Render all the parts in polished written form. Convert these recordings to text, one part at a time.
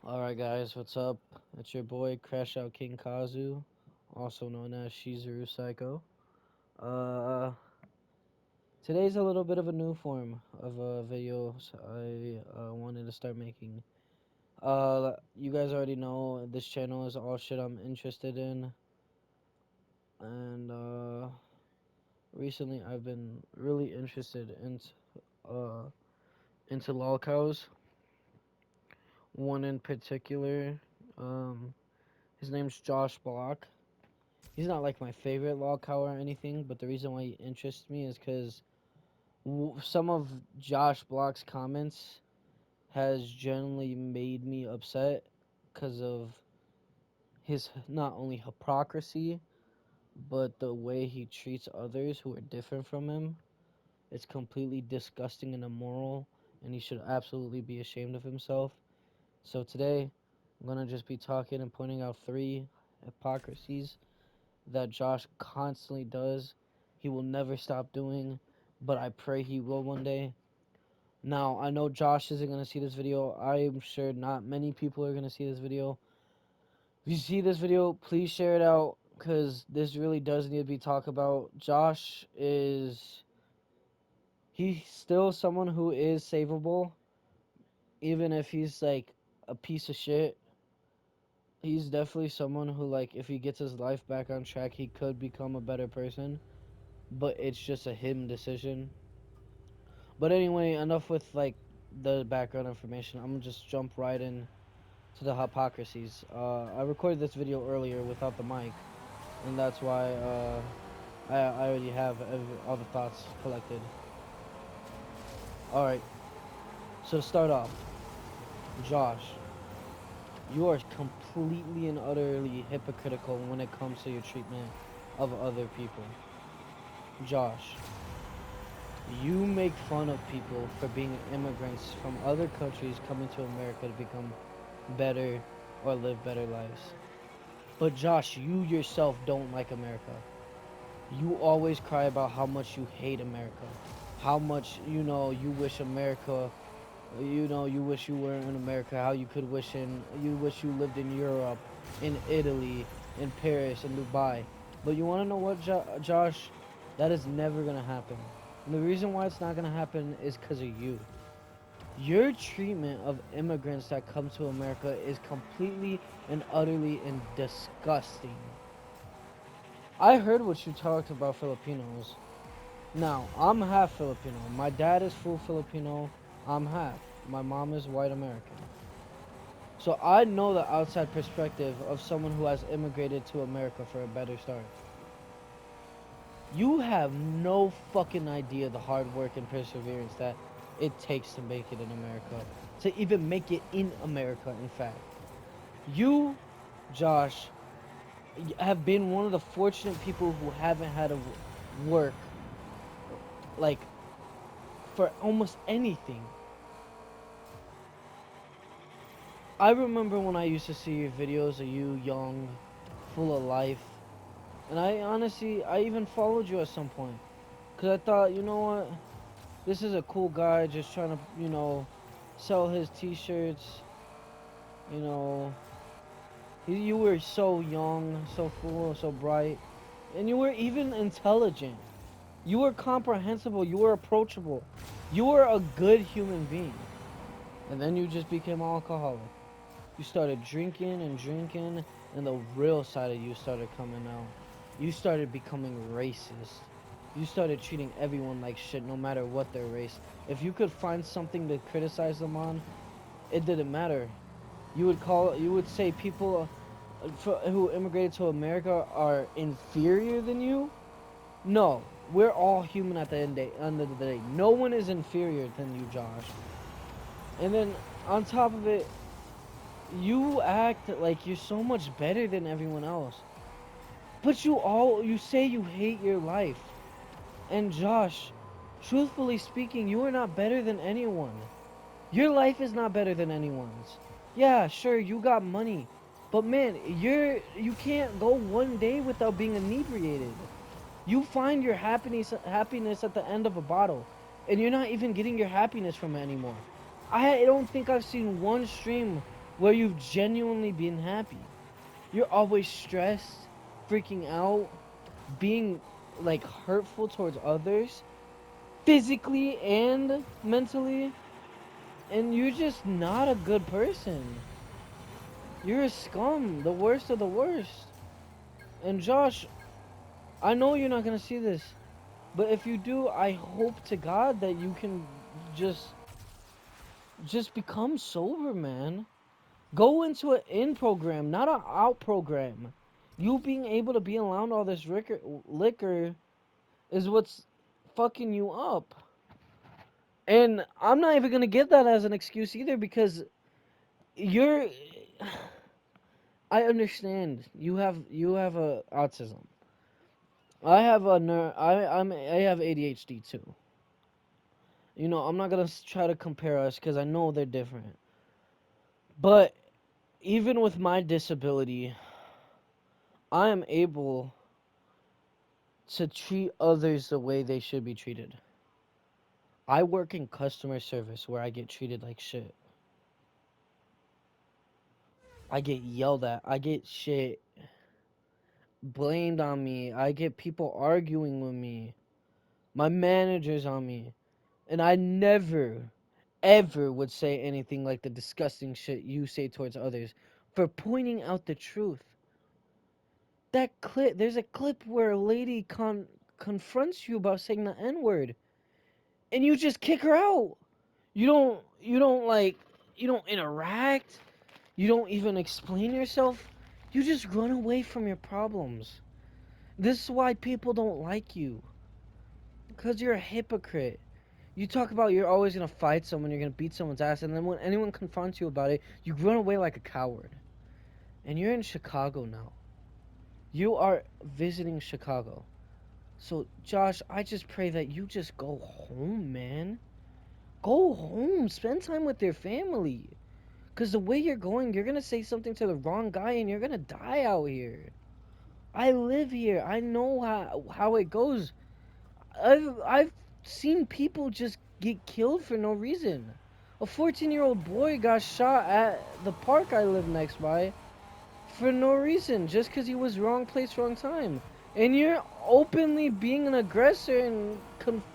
Alright guys, what's up? It's your boy Crash Out King Kazu, also known as Shizuru Psycho. Uh Today's a little bit of a new form of videos I wanted to start making. You guys already know this channel is all shit I'm interested in, and recently I've been really interested uh into lolcows. One in particular, his name's Josh Block. He's not like my favorite log cow or anything, but the reason why he interests me is because some of Josh Block's comments has generally made me upset because of his not only hypocrisy, but the way he treats others who are different from him. It's completely disgusting and immoral, and he should absolutely be ashamed of himself. So today, I'm gonna just be talking and pointing out three hypocrisies that Josh constantly does. He will never stop doing, but I pray he will one day. Now, I know Josh isn't going to see this video. I am sure not many people are going to see this video. If you see this video, please share it out because this really does need to be talked about. Josh is. He's still someone who is savable, even if he's like a piece of shit. He's definitely someone who, like, if he gets his life back on track, he could become a better person, but it's just a him decision. But anyway, enough with like the background information. I'm gonna just jump right in to the hypocrisies. I recorded this video earlier without the mic, and that's why I already have all the thoughts collected. All right. So to start off, Josh, you are completely and utterly hypocritical when it comes to your treatment of other people. Josh, you make fun of people for being immigrants from other countries coming to America to become better or live better lives. But Josh, you yourself don't like America. You always cry about how much you hate America. How much, you wish America, you wish you were in America, how you wish you lived in Europe, in Italy, in Paris, in Dubai. But you want to know what, Josh? That is never going to happen. And the reason why it's not going to happen is because of you. Your treatment of immigrants that come to America is completely and utterly and disgusting. I heard what you talked about Filipinos. Now, I'm half Filipino. My dad is full Filipino. I'm half. My mom is white American. So I know the outside perspective of someone who has immigrated to America for a better start. You have no fucking idea the hard work and perseverance that it takes to make it in America. To even make it in America, in fact. You, Josh, have been one of the fortunate people who haven't had to work, like, for almost anything. I remember when I used to see your videos of you young, full of life. And I even followed you at some point. Because I thought, you know what? This is a cool guy just trying to, sell his t-shirts. You know, you were so young, so full, so bright. And you were even intelligent. You were comprehensible. You were approachable. You were a good human being. And then you just became an alcoholic. You started drinking and drinking, and the real side of you started coming out. You started becoming racist. You started treating everyone like shit, no matter what their race. If you could find something to criticize them on, it didn't matter. You would say people who immigrated to America are inferior than you. No, we're all human at the end of the day. No one is inferior than you, Josh. And then on top of it, you act like you're so much better than everyone else. But you say you hate your life. And Josh, truthfully speaking, you are not better than anyone. Your life is not better than anyone's. Yeah, sure, you got money. But man, you can't go one day without being inebriated. You find your happiness at the end of a bottle, and you're not even getting your happiness from it anymore. I don't think I've seen one stream where you've genuinely been happy. You're always stressed, freaking out, being like hurtful towards others, physically and mentally, and you're just not a good person. You're a scum, the worst of the worst. And Josh, I know you're not gonna see this, but if you do, I hope to God that you can just just become sober, man. Go into an in program, not an out program. You being able to be around all this liquor is what's fucking you up. And I'm not even gonna give that as an excuse either because you're. I understand you have a autism. I have a I have ADHD too. You know, I'm not gonna try to compare us because I know they're different. But even with my disability, I am able to treat others the way they should be treated. I work in customer service where I get treated like shit. I get yelled at. I get shit blamed on me. I get people arguing with me. My manager's on me. And I never, ever would say anything like the disgusting shit you say towards others for pointing out the truth. There's a clip where a lady confronts you about saying the N-word, and you just kick her out. You don't interact. You don't even explain yourself. You just run away from your problems. This is why people don't like you. Because you're a hypocrite. You talk about you're always going to fight someone, you're going to beat someone's ass, and then when anyone confronts you about it, you run away like a coward. And you're in Chicago now. You are visiting Chicago. So, Josh, I just pray that you just go home, man. Go home. Spend time with your family. Because the way you're going, you're going to say something to the wrong guy and you're going to die out here. I live here. I know how it goes. I've seen people just get killed for no reason. A 14-year-old boy got shot at the park I live next by for no reason, just because he was wrong place, wrong time. And you're openly being an aggressor and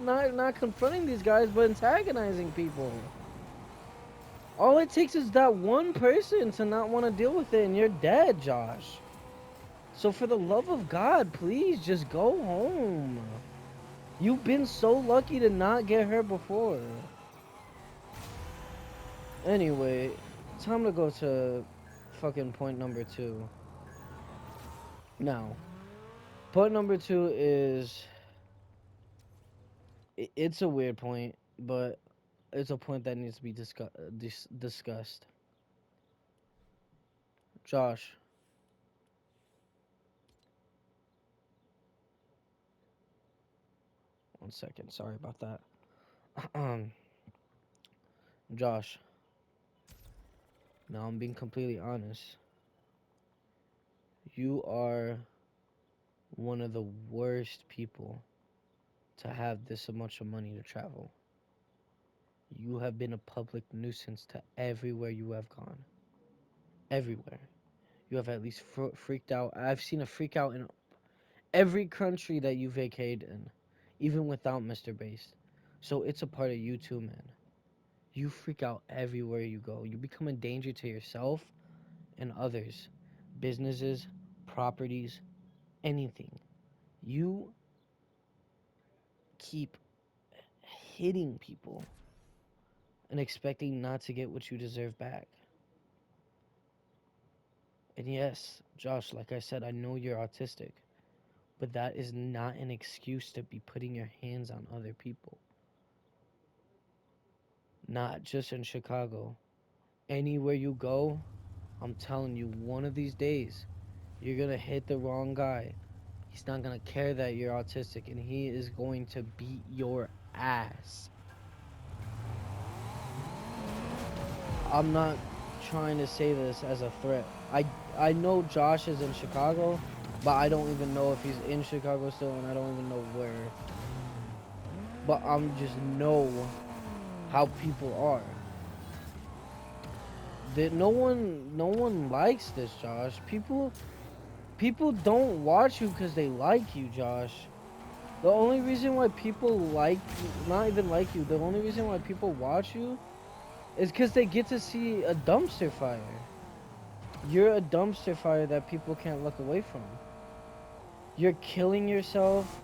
not confronting these guys, but antagonizing people. All it takes is that one person to not want to deal with it, and you're dead, Josh. So for the love of God, please just go home. You've been so lucky to not get hurt before. Anyway, time to go to fucking point number 2. Now, point number 2 is it's a weird point, but it's a point that needs to be discussed. Josh, one second. Sorry about that. Josh, now I'm being completely honest. You are one of the worst people to have this much of money to travel. You have been a public nuisance to everywhere you have gone. Everywhere. You have at least freaked out. I've seen a freak out in every country that you vacated in, even without Mr. Beast. So it's a part of you too, man. You freak out everywhere you go. You become a danger to yourself and others, businesses, properties, anything. You keep hitting people and expecting not to get what you deserve back. And yes, Josh, like I said, I know you're autistic, but that is not an excuse to be putting your hands on other people. Not just in Chicago. Anywhere you go, I'm telling you, one of these days, you're gonna hit the wrong guy. He's not gonna care that you're autistic, and he is going to beat your ass. I'm not trying to say this as a threat. I know Josh is in Chicago, but I don't even know if he's in Chicago still, and I don't even know where. But I'm just know how people are. That no one likes this, Josh. People don't watch you because they like you, Josh. The only reason why people not even like you, the only reason why people watch you is because they get to see a dumpster fire. You're a dumpster fire that people can't look away from. You're killing yourself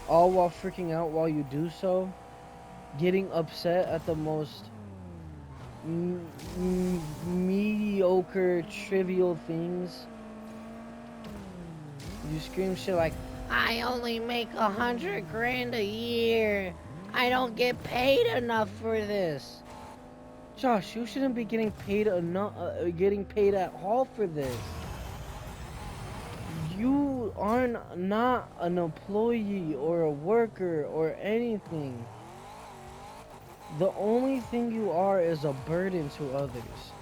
all while freaking out while you do so, getting upset at the most mediocre, trivial things. You scream shit like, I only make 100 grand a year. I don't get paid enough for this. Josh, you shouldn't be getting paid enough, getting paid at all for this. You are not an employee or a worker or anything. The only thing you are is a burden to others.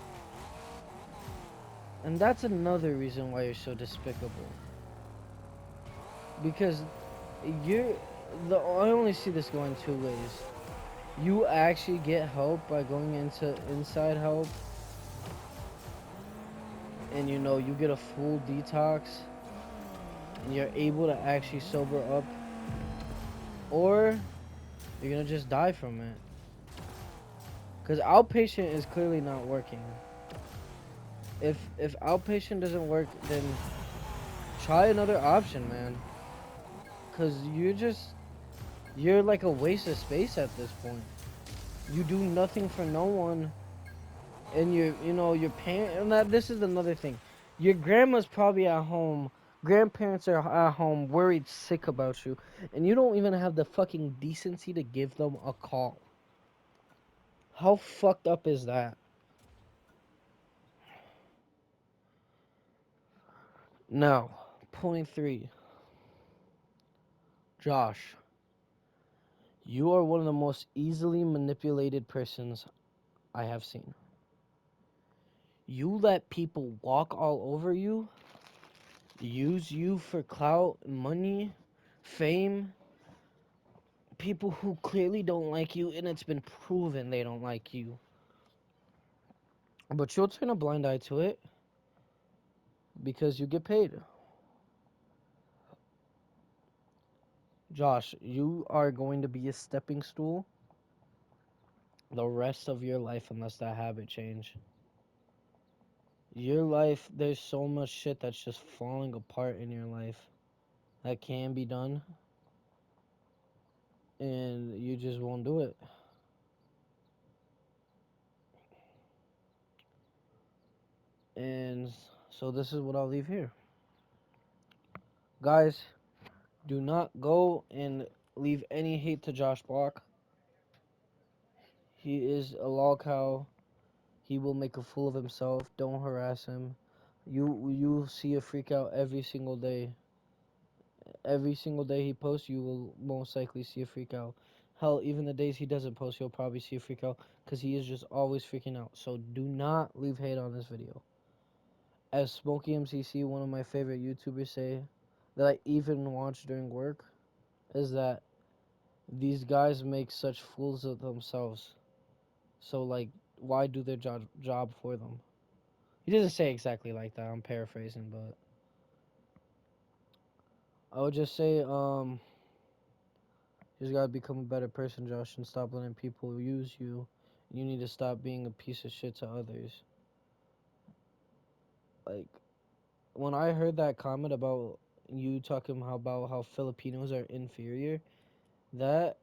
And that's another reason why you're so despicable. Because you're I only see this going two ways. You actually get help by going into inside help, and you get a full detox and you're able to actually sober up, or you're gonna just die from it. Because outpatient is clearly not working. If outpatient doesn't work, then try another option, man. Because you're like a waste of space at this point. You do nothing for no one, and your parent. And this is another thing. Your grandma's probably at home. Grandparents are at home, worried sick about you, and you don't even have the fucking decency to give them a call. How fucked up is that? Now, point three. Josh, you are one of the most easily manipulated persons I have seen. You let people walk all over you, use you for clout, money, fame, people who clearly don't like you, and it's been proven they don't like you. But you'll turn a blind eye to it because you get paid. Josh, you are going to be a stepping stool the rest of your life unless that habit change. Your life, there's so much shit that's just falling apart in your life that can be done, and you just won't do it. And so this is what I'll leave here. Guys, do not go and leave any hate to Josh Block. He is a lol cow. He will make a fool of himself. Don't harass him. You see a freak out every single day. Every single day he posts, you will most likely see a freak out. Hell, even the days he doesn't post, you'll probably see a freak out because he is just always freaking out. So do not leave hate on this video. As Smokey MCC, one of my favorite YouTubers, say that I even watch during work, is that these guys make such fools of themselves. So like, why do their job for them? He doesn't say exactly like that. I'm paraphrasing, but I would just say, you just gotta become a better person, Josh, and stop letting people use you. You need to stop being a piece of shit to others. Like, when I heard that comment about you talking about how Filipinos are inferior, that,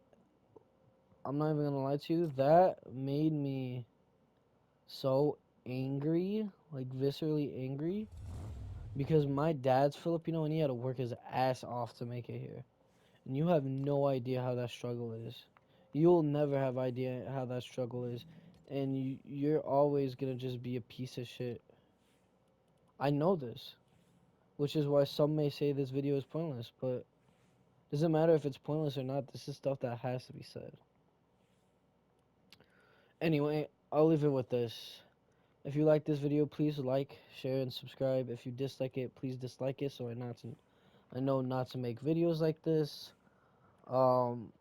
I'm not even gonna lie to you, that made me so angry, like viscerally angry, because my dad's Filipino and he had to work his ass off to make it here. And you have no idea how that struggle is. You'll never have idea how that struggle is, and you're always gonna just be a piece of shit. I know this, which is why some may say this video is pointless, but doesn't matter if it's pointless or not. This is stuff that has to be said. Anyway, I'll leave it with this. If you like this video, please like, share, and subscribe. If you dislike it, please dislike it so I know not to make videos like this. Um,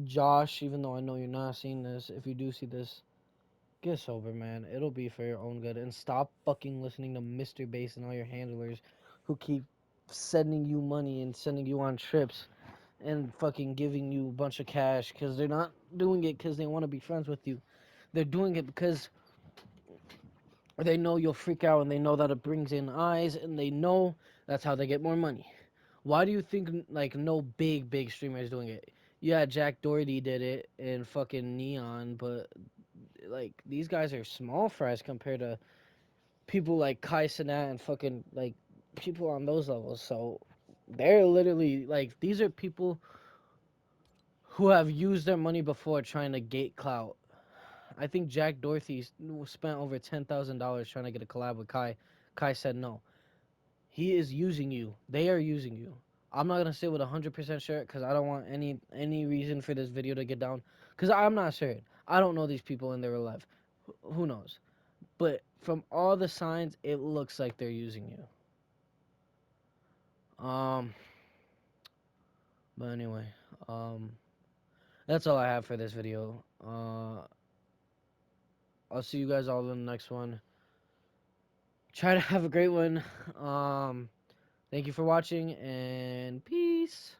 Josh, even though I know you're not seeing this, if you do see this, Get sober, man. It'll be for your own good. And stop fucking listening to Mr. Bass and all your handlers who keep sending you money and sending you on trips and fucking giving you a bunch of cash because they're not doing it because they want to be friends with you. They're doing it because they know you'll freak out and they know that it brings in eyes and they know that's how they get more money. Why do you think like no big streamers doing it? Yeah, Jack Doherty did it and fucking Neon, but like these guys are small fries compared to people like Kai Cenat and fucking like people on those levels. So they're literally like these are people who have used their money before trying to gate clout. I think Jack Doherty spent over $10,000 trying to get a collab with Kai. Kai said no. He is using you. They are using you. I'm not gonna say with 100% sure because I don't want any reason for this video to get down because I'm not sure. I don't know these people in their real life. Who knows? But from all the signs, it looks like they're using you. Um, but anyway, um, that's all I have for this video. I'll see you guys all in the next one. Try to have a great one. Thank you for watching and peace.